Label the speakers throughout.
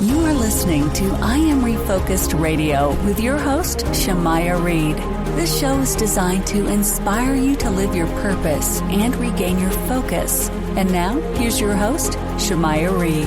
Speaker 1: You are listening to I Am Refocused Radio with your host, Shamaya Reed. This show is designed to inspire you to live your purpose and regain your focus. And now, here's your host, Shamaya Reed.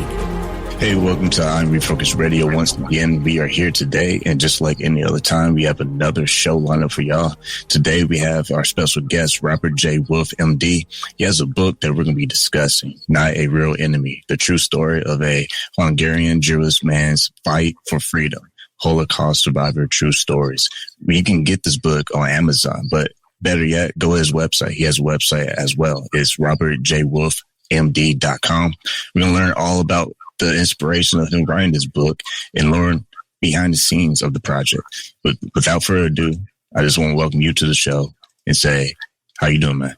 Speaker 2: Hey, welcome to I'm Refocused Radio. Once again, we are here today, and just like any other time, we have another show lineup for y'all. Today, we have our special guest, Robert J. Wolfe, MD. He has a book that we're going to be discussing, Not a Real Enemy, the true story of a Hungarian Jewish man's fight for freedom, Holocaust survivor true stories. You can get this book on Amazon, but better yet, go to his website. He has a website as well. It's robertjwolfemd.com. We're going to learn all about the inspiration of him writing this book and learn behind the scenes of the project. But without further ado, I just want to welcome you to the show and say, how you doing, man?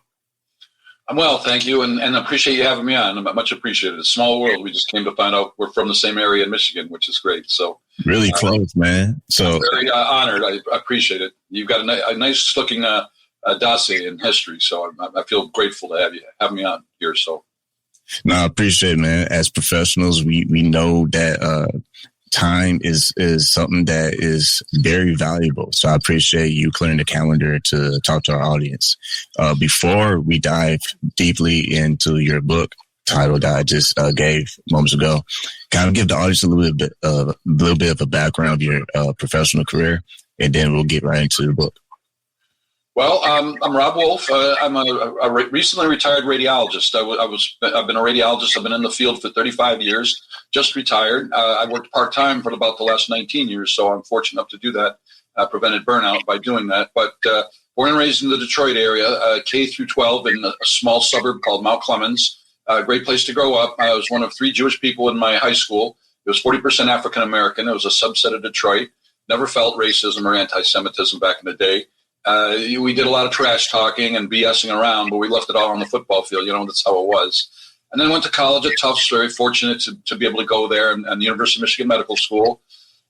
Speaker 3: I'm well, thank you, and appreciate you having me on. I'm much appreciated. It's a small world. We just came to find out we're from the same area in Michigan, which is great. So
Speaker 2: really close, man. So
Speaker 3: I'm very honored. I appreciate it. You've got a nice-looking dossier in history, so I feel grateful to have me on here. So.
Speaker 2: No, I appreciate it, man. As professionals, we know that time is something that is very valuable. So I appreciate you clearing the calendar to talk to our audience. Before we dive deeply into your book title that I just gave moments ago, kind of give the audience a little bit of a background of your professional career, and then we'll get right into the book.
Speaker 3: Well, I'm Rob Wolfe. I'm a recently retired radiologist. I've been a radiologist. I've been in the field for 35 years. Just retired. I worked part-time for about the last 19 years, so I'm fortunate enough to do that. Prevented burnout by doing that. But born and raised in the Detroit area, K through 12 in a small suburb called Mount Clemens. A great place to grow up. I was one of 3 Jewish people in my high school. It was 40% African-American. It was a subset of Detroit. Never felt racism or anti-Semitism back in the day. We did a lot of trash talking and BSing around, but we left it all on the football field. That's how it was. And then went to college at Tufts, very fortunate to be able to go there, and the University of Michigan Medical School.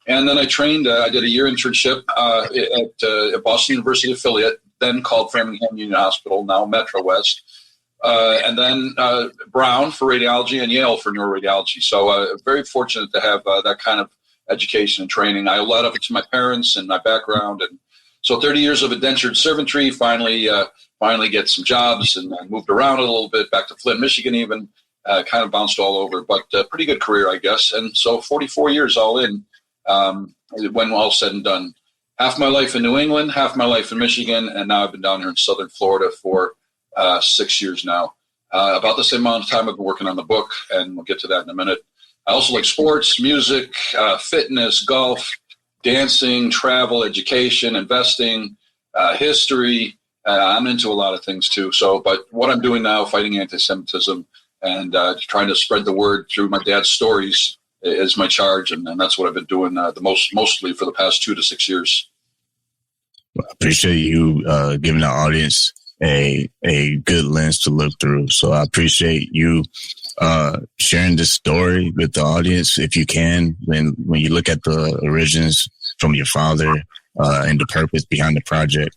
Speaker 3: And then I trained, I did a year internship at Boston University affiliate, then called Framingham Union Hospital, now Metro West. And then Brown for radiology and Yale for neuroradiology. So very fortunate to have that kind of education and training. I owe a lot of it to my parents and my background, and so 30 years of indentured servantry, finally get some jobs, and I moved around a little bit, back to Flint, Michigan even, kind of bounced all over, but pretty good career, I guess. And so 44 years all in, when all said and done. Half my life in New England, half my life in Michigan, and now I've been down here in Southern Florida for 6 years now. About the same amount of time I've been working on the book, and we'll get to that in a minute. I also like sports, music, fitness, golf, dancing, travel, education, investing, history. I'm into a lot of things too. But what I'm doing now, fighting anti-Semitism and trying to spread the word through my dad's stories is my charge. And that's what I've been doing mostly for the past 2 to 6 years.
Speaker 2: I appreciate you giving the audience a good lens to look through. So I appreciate you sharing this story with the audience, if you can, when you look at the origins from your father and the purpose behind the project.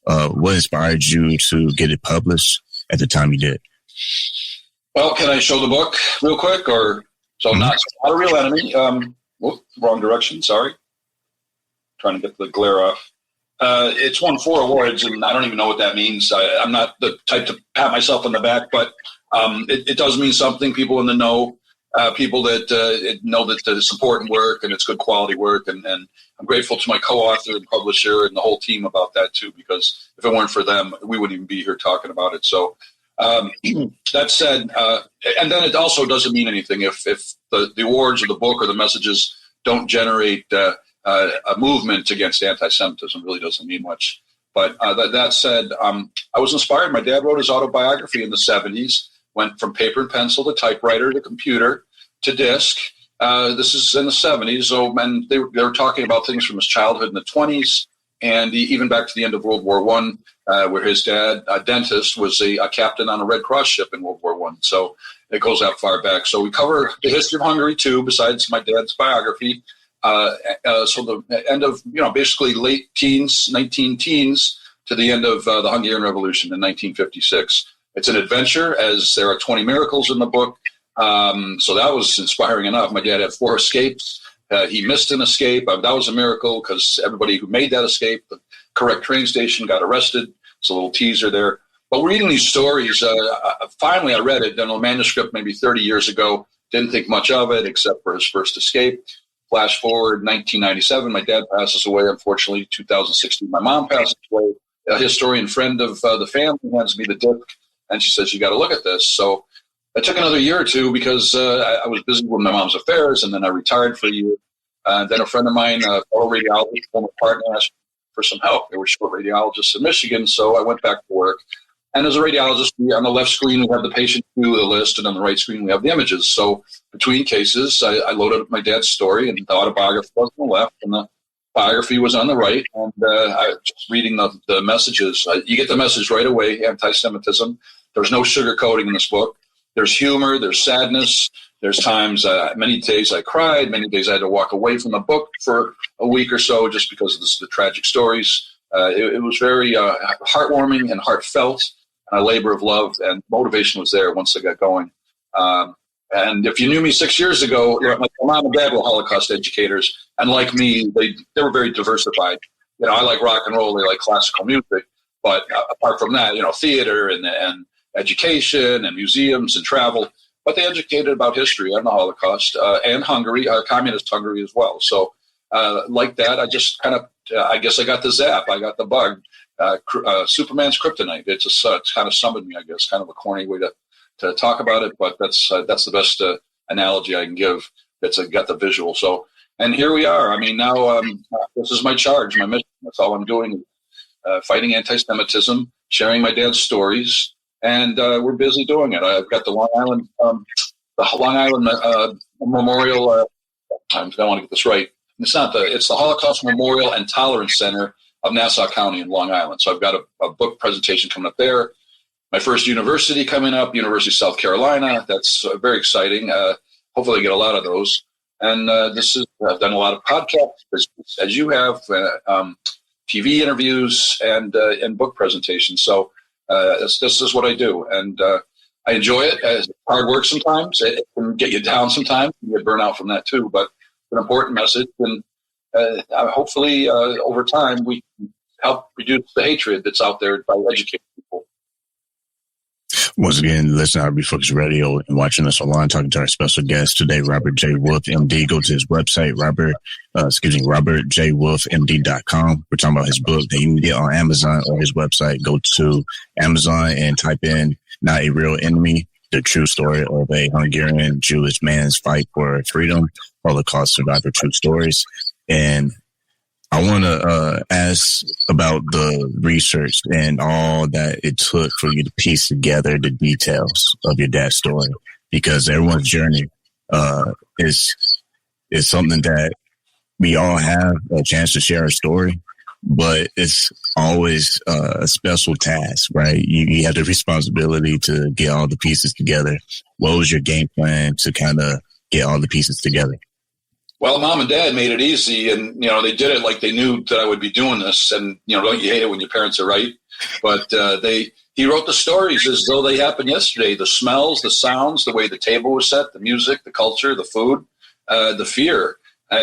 Speaker 2: What inspired you to get it published at the time you did?
Speaker 3: Well, can I show the book real quick? Not a real enemy. Wrong direction. Sorry. Trying to get the glare off. It's won 4 awards, and I don't even know what that means. I'm not the type to pat myself on the back, but it does mean something. People in the know, people that know that it's important work and it's good quality work. And I'm grateful to my co-author and publisher and the whole team about that too, because if it weren't for them, we wouldn't even be here talking about it. So that said, and then it also doesn't mean anything if the awards or the book or the messages don't generate a movement against anti-Semitism. It really doesn't mean much. But that said, I was inspired. My dad wrote his autobiography in the 70s, went from paper and pencil to typewriter to computer to disc. This is in the 70s. So, and they were talking about things from his childhood in the 20s and even back to the end of World War I, where his dad, a dentist, was a captain on a Red Cross ship in World War I. So it goes that far back. So we cover the history of Hungary too, besides my dad's biography. So the end of, basically late teens, 19 teens, to the end of the Hungarian Revolution in 1956. It's an adventure, as there are 20 miracles in the book. So that was inspiring enough. My dad had 4 escapes. He missed an escape. That was a miracle because everybody who made that escape, the correct train station, got arrested. It's a little teaser there. But reading these stories, finally I read it in a manuscript maybe 30 years ago. Didn't think much of it except for his first escape. Flash forward, 1997, my dad passes away. Unfortunately, 2016, my mom passes away. A historian friend of the family hands me the disc, and she says, "You got to look at this." So it took another year or two because I was busy with my mom's affairs, and then I retired for a year. Then a friend of mine, a fellow radiologist, former partner, asked for some help. They were short radiologists in Michigan, so I went back to work. And as a radiologist, on the left screen, we have the patient view of the list, and on the right screen, we have the images. So between cases, I loaded up my dad's story, and the autobiography was on the left, and the biography was on the right. And I was just reading the messages. You get the message right away, anti-Semitism. There's no sugarcoating in this book. There's humor, there's sadness. There's times, many days I cried, many days I had to walk away from the book for a week or so just because of the tragic stories. It was very heartwarming and heartfelt. A labor of love and motivation was there once I got going. And if you knew me 6 years ago, my mom and dad were Holocaust educators, and like me, they were very diversified. I like rock and roll, they like classical music, but apart from that, theater and education and museums and travel. But they educated about history and the Holocaust and Hungary, communist Hungary as well. So like that, I just kind of, I guess I got the zap, I got the bug. Superman's kryptonite. It just kind of summoned me, I guess. Kind of a corny way to talk about it, but that's the best analogy I can give. That's got the visual. So, and here we are. I mean, now this is my charge, my mission. That's all I'm doing, fighting anti-Semitism, sharing my dad's stories, and we're busy doing it. I've got the Long Island Memorial. I want to get this right. It's the Holocaust Memorial and Tolerance Center of Nassau County in Long Island. So I've got a book presentation coming up there. My first university coming up, University of South Carolina. That's very exciting. Hopefully I get a lot of those. And I've done a lot of podcasts, as you have, TV interviews and book presentations. So this is what I do. And I enjoy it. It's hard work sometimes. It can get you down sometimes. You get burnout from that too, but it's an important message. And hopefully, over time, we can help reduce the hatred that's out there by educating people.
Speaker 2: Once again, listening to Refocus Radio and watching us online, talking to our special guest today, Robert J. Wolf, MD. Go to his website, robertjwolfmd.com. We're talking about his book that you can get on Amazon or his website. Go to Amazon and type in "Not a Real Enemy," the true story of a Hungarian Jewish man's fight for freedom, Holocaust survivor true stories. And I want to ask about the research and all that it took for you to piece together the details of your dad's story, because everyone's journey is something that we all have a chance to share a story, but it's always a special task, right? You have the responsibility to get all the pieces together. What was your game plan to kind of get all the pieces together?
Speaker 3: Well, Mom and Dad made it easy, and, they did it like they knew that I would be doing this. And, don't you hate it when your parents are right? But he wrote the stories as though they happened yesterday. The smells, the sounds, the way the table was set, the music, the culture, the food, the fear.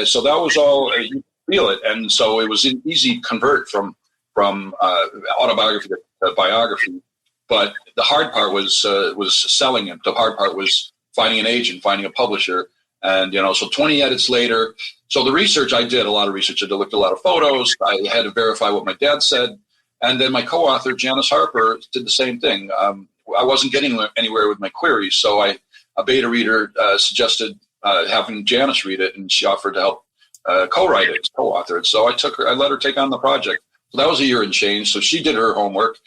Speaker 3: So that was all, you feel it. And so it was an easy convert from autobiography to biography. But the hard part was selling it. The hard part was finding an agent, finding a publisher. And, so 20 edits later. So the research I did, a lot of research. I looked at a lot of photos. I had to verify what my dad said. And then my co-author, Janice Harper, did the same thing. I wasn't getting anywhere with my queries. So a beta reader suggested having Janice read it, and she offered to help co-write it, co-author it. So I let her take on the project. So that was a year and change. So she did her homework,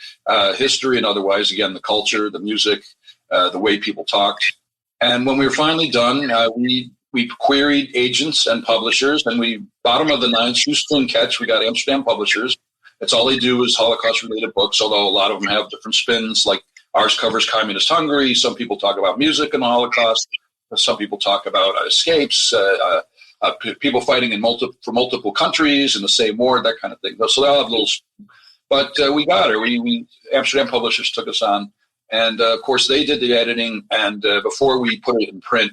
Speaker 3: history and otherwise, again, the culture, the music, the way people talked. And when we were finally done, we queried agents and publishers, and we, bottom of the ninth, shoestring catch, we got Amsterdam Publishers. That's all they do is Holocaust-related books, although a lot of them have different spins, like ours covers communist Hungary. Some people talk about music in the Holocaust. Some people talk about escapes, people fighting for multiple countries in the same war, that kind of thing. So they'll have little, but we got her. We Amsterdam Publishers took us on. And of course, they did the editing. And before we put it in print,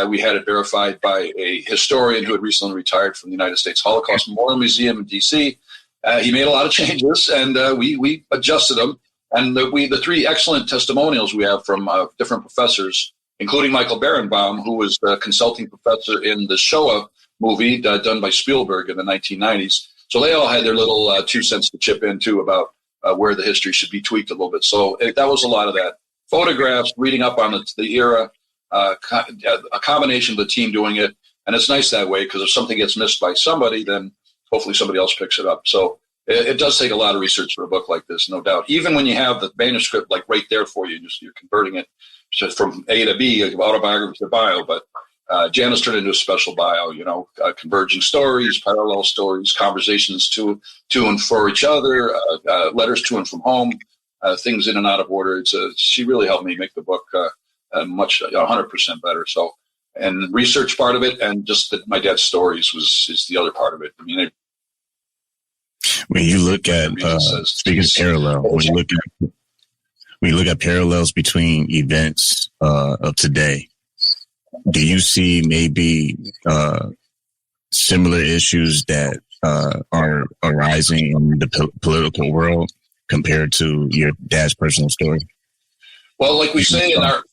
Speaker 3: we had it verified by a historian who had recently retired from the United States Holocaust Memorial Museum in D.C. He made a lot of changes, and we adjusted them. And the three excellent testimonials we have from different professors, including Michael Berenbaum, who was the consulting professor in the Shoah movie done by Spielberg in the 1990s. So they all had their little 2 cents to chip in, too, about where the history should be tweaked a little bit. So that was a lot of that. Photographs, reading up on the era, a combination of the team doing it. And it's nice that way, because if something gets missed by somebody, then hopefully somebody else picks it up. So it does take a lot of research for a book like this, no doubt. Even when you have the manuscript like right there for you, you're converting it from A to B, autobiography to bio. But Janice turned into a special bio, converging stories, parallel stories, conversations to and for each other, letters to and from home, things in and out of order. She really helped me make the book much 100% better. So, and research part of it, and just my dad's stories is the other part of it. I mean,
Speaker 2: when you look at speaking of parallel, when you look at parallels between events of today, do you see maybe similar issues that are arising in the political world compared to your dad's personal story?
Speaker 3: Well, like we say in our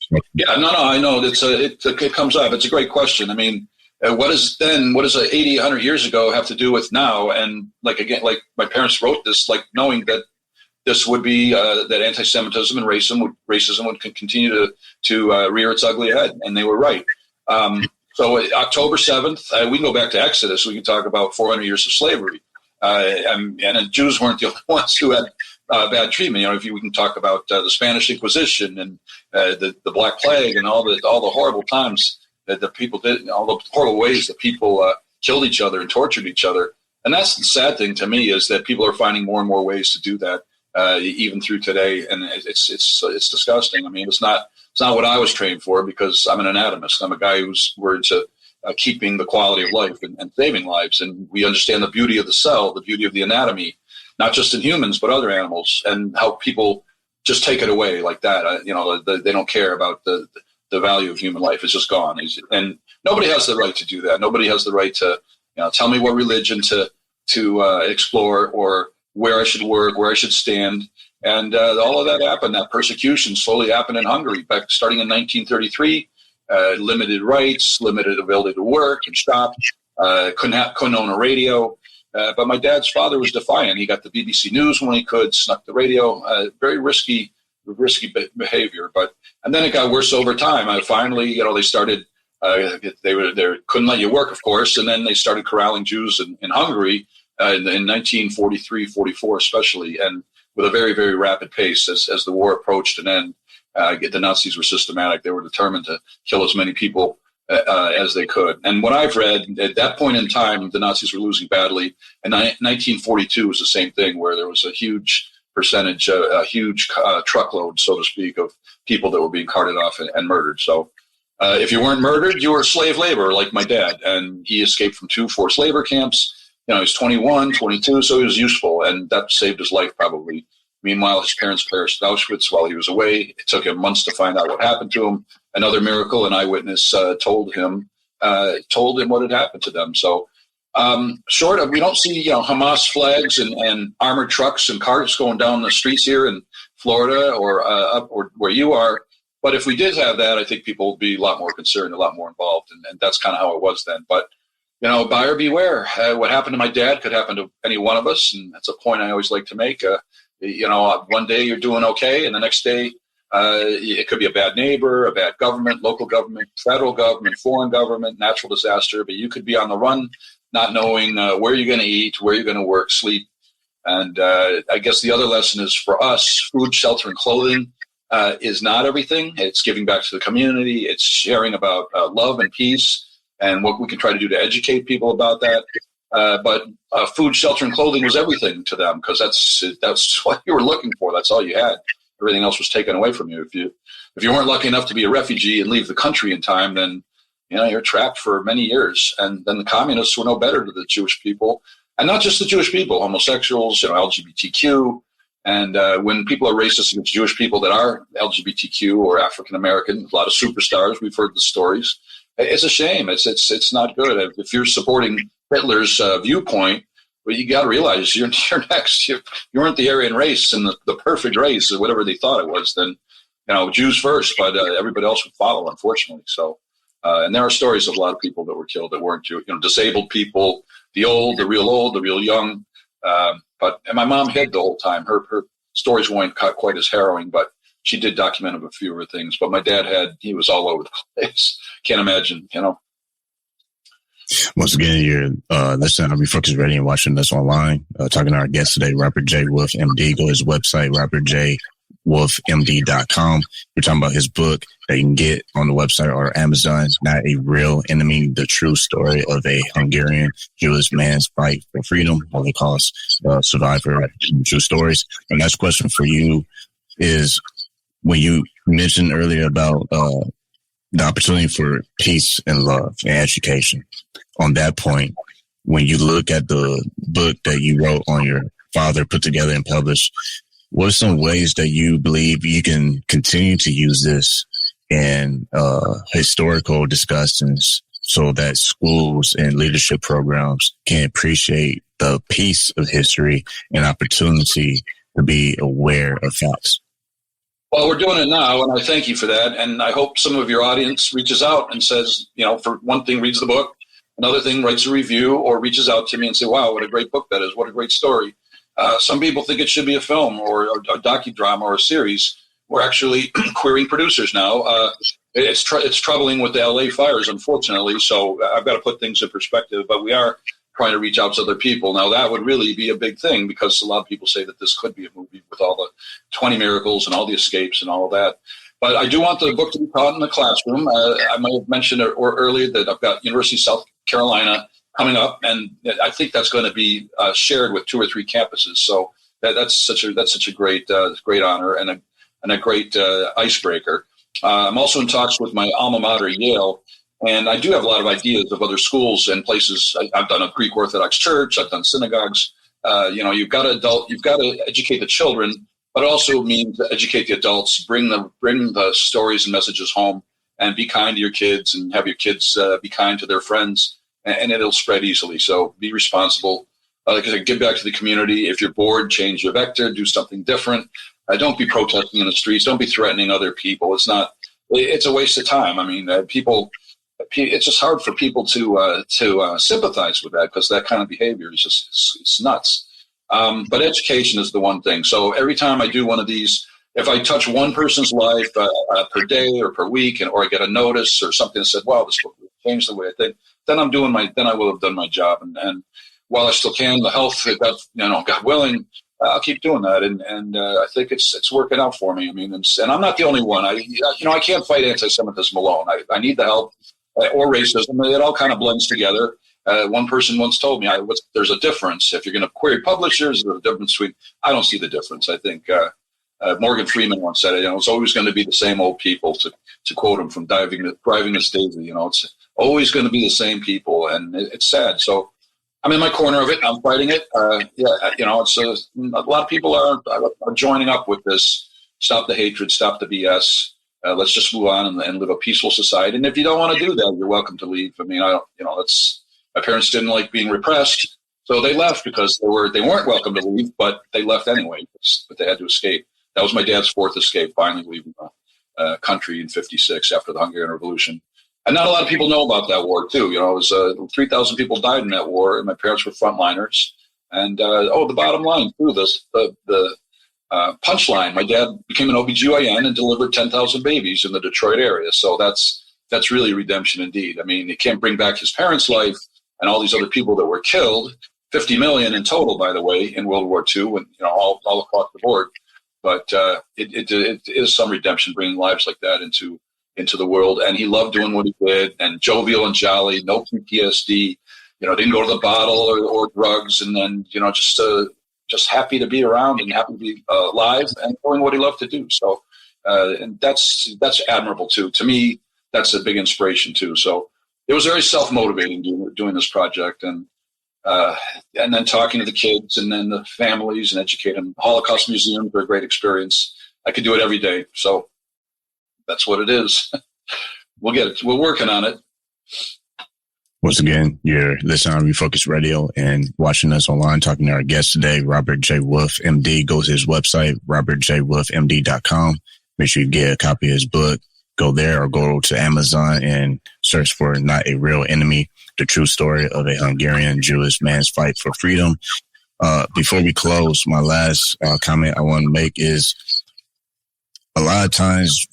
Speaker 3: I know it comes up. It's a great question. I mean, what does 80, 100 years ago have to do with now? And like my parents wrote this, like knowing that this would be that anti-Semitism and racism would continue to rear its ugly head, and they were right. So October 7th, we can go back to Exodus. We can talk about 400 years of slavery, and Jews weren't the only ones who had bad treatment. We can talk about the Spanish Inquisition and the Black Plague and all the horrible times that the people did, all the horrible ways that people killed each other and tortured each other. And that's the sad thing to me, is that people are finding more and more ways to do that, even through today. And it's disgusting. I mean, it's not what I was trained for, because I'm an anatomist. I'm a guy we're into keeping the quality of life and saving lives. And we understand the beauty of the cell, the beauty of the anatomy, not just in humans, but other animals, and how people just take it away like that. They don't care about the value of human life. It's just gone. And nobody has the right to do that. Nobody has the right to, tell me what religion to explore, or where I should work, where I should stand. And all of that happened. That persecution slowly happened in Hungary, starting in 1933. Limited rights, limited ability to work and shop. Couldn't own a radio. But my dad's father was defiant. He got the BBC News when he could, snuck the radio. Very risky behavior. And then it got worse over time. Finally, they started. They couldn't let you work, of course, and then they started corralling Jews in Hungary in 1943, 44, especially, and with a very, very rapid pace as the war approached an end. The Nazis were systematic. They were determined to kill as many people as they could. And what I've read, at that point in time, the Nazis were losing badly. And 1942 was the same thing, where there was a huge percentage, a huge truckload, so to speak, of people that were being carted off and murdered. So if you weren't murdered, you were slave labor, like my dad. And he escaped from 2 forced labor camps. He was 21, 22, so he was useful. And that saved his life, probably. Meanwhile, his parents perished at Auschwitz while he was away. It took him months to find out what happened to him. Another miracle, an eyewitness told him what had happened to them. So short of, we don't see Hamas flags and armored trucks and cars going down the streets here in Florida or up or where you are. But if we did have that, I think people would be a lot more concerned, a lot more involved. And that's kind of how it was then. But, buyer beware. What happened to my dad could happen to any one of us. And that's a point I always like to make. One day you're doing okay, and the next day it could be a bad neighbor, a bad government, local government, federal government, foreign government, natural disaster. But you could be on the run, not knowing where you're going to eat, where you're going to work, sleep. And I guess the other lesson is, for us, food, shelter, and clothing is not everything. It's giving back to the community. It's sharing about love and peace, and what we can try to do to educate people about that. But food, shelter, and clothing was everything to them, because that's what you were looking for. That's all you had. Everything else was taken away from you. If you weren't lucky enough to be a refugee and leave the country in time, then you're trapped for many years. And then the communists were no better to the Jewish people, and not just the Jewish people, homosexuals, LGBTQ, And when people are racist against Jewish people that are LGBTQ or African American, a lot of superstars, we've heard the stories. It's a shame. It's not good. If you're supporting Hitler's viewpoint, but you got to realize you're next. You weren't the Aryan race and the perfect race or whatever they thought it was. Then, Jews first, but everybody else would follow, unfortunately. So, and there are stories of a lot of people that were killed that weren't Jewish. Disabled people, the real young. But my mom hid the whole time. Her stories weren't quite as harrowing, but she did document a few of her things. But my dad he was all over the place. Can't imagine,
Speaker 2: Once again, you're listening to Refocus Radio and watching us online. Talking to our guest today, Robert J. Wolf, MD. Go to his website, robertjwolfmd.com. We're talking about his book that you can get on the website or Amazon, Not a Real Enemy, the true story of a Hungarian Jewish man's fight for freedom, Holocaust survivor, true stories. And next question for you is, when you mentioned earlier about the opportunity for peace and love and education, on that point, when you look at the book that you wrote on your father, put together and published, what are some ways that you believe you can continue to use this in historical discussions so that schools and leadership programs can appreciate the piece of history and opportunity to be aware of facts?
Speaker 3: Well, we're doing it now, and I thank you for that. And I hope some of your audience reaches out and says, for one thing, reads the book, another thing, writes a review, or reaches out to me and say, wow, what a great book that is. What a great story. Some people think it should be a film or a docudrama or a series. We're actually querying producers now. It's troubling with the LA fires, unfortunately. So I've got to put things in perspective, but we are trying to reach out to other people. Now, that would really be a big thing, because a lot of people say that this could be a movie with all the 20 miracles and all the escapes and all of that. But I do want the book to be taught in the classroom. I might have mentioned earlier that I've got University of South Carolina coming up, and I think that's going to be shared with 2 or 3 campuses. So that's such a great honor and a great icebreaker. I'm also in talks with my alma mater, Yale. And I do have a lot of ideas of other schools and places. I've done a Greek Orthodox church. I've done synagogues. You've got to educate the children, but it also means educate the adults. Bring the stories and messages home, and be kind to your kids, and have your kids be kind to their friends, and it'll spread easily. So be responsible. Like I said, give back to the community. If you're bored, change your vector. Do something different. Don't be protesting in the streets. Don't be threatening other people. It's a waste of time. I mean, it's just hard for people to sympathize with that, because that kind of behavior is it's nuts. But education is the one thing. So every time I do one of these, if I touch one person's life per day or per week, or I get a notice or something that said, "Wow, this book changed the way I think," then I will have done my job. And while I still can, the health, God willing, I'll keep doing that. And I think it's working out for me. I mean, and I'm not the only one. I can't fight anti-Semitism alone. I need the help. Or racism. It all kind of blends together. One person once told me, there's a difference. If you're going to query publishers, there's a difference between, I don't see the difference. I think Morgan Freeman once said it, it's always going to be the same old people, to quote him from Driving Miss Daisy. It's always going to be the same people, and it's sad. So I'm in my corner of it. I'm fighting it. It's a lot of people are joining up with this. Stop the hatred, stop the BS. Let's just move on and live a peaceful society. And if you don't want to do that, you're welcome to leave. I mean, my parents didn't like being repressed, so they left because they weren't welcome to leave, but they left anyway. But they had to escape. That was my dad's 4th escape, finally leaving the country in '56 after the Hungarian Revolution. And not a lot of people know about that war too. It was 3,000 people died in that war, and my parents were frontliners. And the bottom line too, the punchline, my dad became an OBGYN and delivered 10,000 babies in the Detroit area. So that's really redemption indeed. I mean, he can't bring back his parents' life and all these other people that were killed, 50 million in total, by the way, in World War II, and all across the board. But it is some redemption, bringing lives like that into the world. And he loved doing what he did, and jovial and jolly, no PTSD. Didn't go to the bottle or drugs, and then just happy to be around and happy to be alive and doing what he loved to do. So, and that's admirable too. To me, that's a big inspiration too. So it was very self-motivating doing this project. And and then talking to the kids and then the families and educating them. Holocaust museums are a great experience. I could do it every day. So that's what it is. We'll get it. We're working on it.
Speaker 2: Once again, you're listening on Refocus Radio and watching us online, talking to our guest today, Robert J. Wolf, MD. Go to his website, robertjwolfmd.com. Make sure you get a copy of his book. Go there or go to Amazon and search for Not a Real Enemy, the true story of a Hungarian Jewish man's fight for freedom. Before we close, my last comment I want to make is a lot of times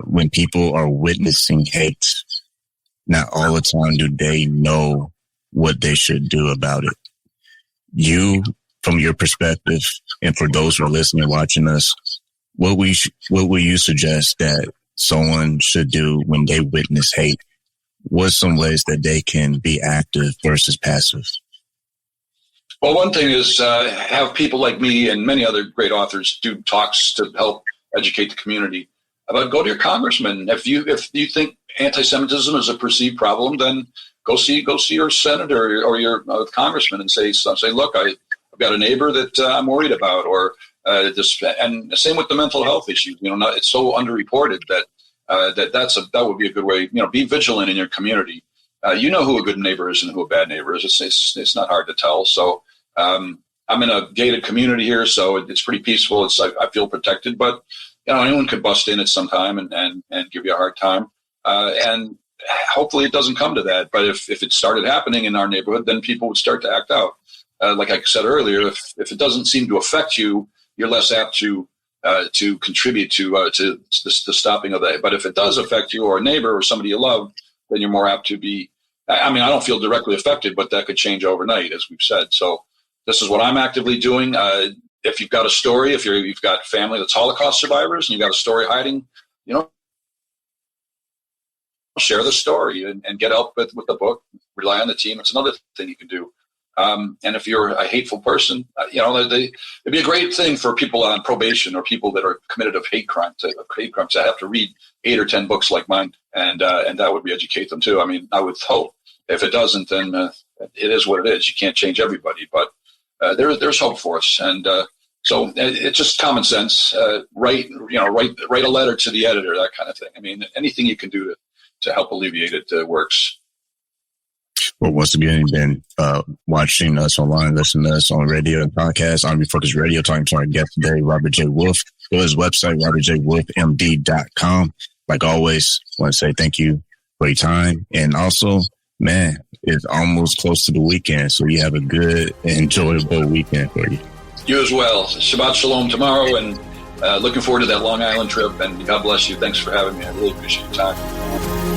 Speaker 2: when people are witnessing hate, not all the time do they know what they should do about it. You, from your perspective, and for those who are listening, watching us, what will you suggest that someone should do when they witness hate? What's some ways that they can be active versus passive?
Speaker 3: Well, one thing is have people like me and many other great authors do talks to help educate the community about. Go to your congressman. If you think anti-Semitism is a perceived problem, then go see your senator or your congressman and say, look, I've got a neighbor that I'm worried about, or this. And the same with the mental health issue. It's so underreported that that would be a good way. Be vigilant in your community. You know who a good neighbor is and who a bad neighbor is. It's not hard to tell. So I'm in a gated community here, so it's pretty peaceful. I feel protected, but anyone could bust in at some time and give you a hard time. And hopefully it doesn't come to that. But if it started happening in our neighborhood, then people would start to act out. Like I said earlier, if it doesn't seem to affect you, you're less apt to contribute to the stopping of that. But if it does affect you or a neighbor or somebody you love, then you're more apt to be. I don't feel directly affected, but that could change overnight, as we've said. So this is what I'm actively doing. If you've got a story, if you've got family that's Holocaust survivors and you've got a story hiding, share the story and get help with the book. Rely on the team. It's another thing you can do. And if you're a hateful person, it'd be a great thing for people on probation or people that are committed of hate crimes that have to read 8 or 10 books like mine, and that would educate them too. I would hope. If it doesn't, then it is what it is. You can't change everybody, but there's hope for us. And so it's just common sense. Write a letter to the editor, that kind of thing. Anything you can do to help alleviate it works.
Speaker 2: Well, once again, you've been watching us online, listening to us on radio and podcast on Refocus Radio, talking to our guest today, Robert J. Wolf. Go to his website, robertjwolfmd.com. Like always, I want to say thank you for your time. And also, man, it's almost close to the weekend, so you have a good, enjoyable weekend for you.
Speaker 3: You as well. Shabbat Shalom tomorrow, and looking forward to that Long Island trip, and God bless you. Thanks for having me. I really appreciate your time.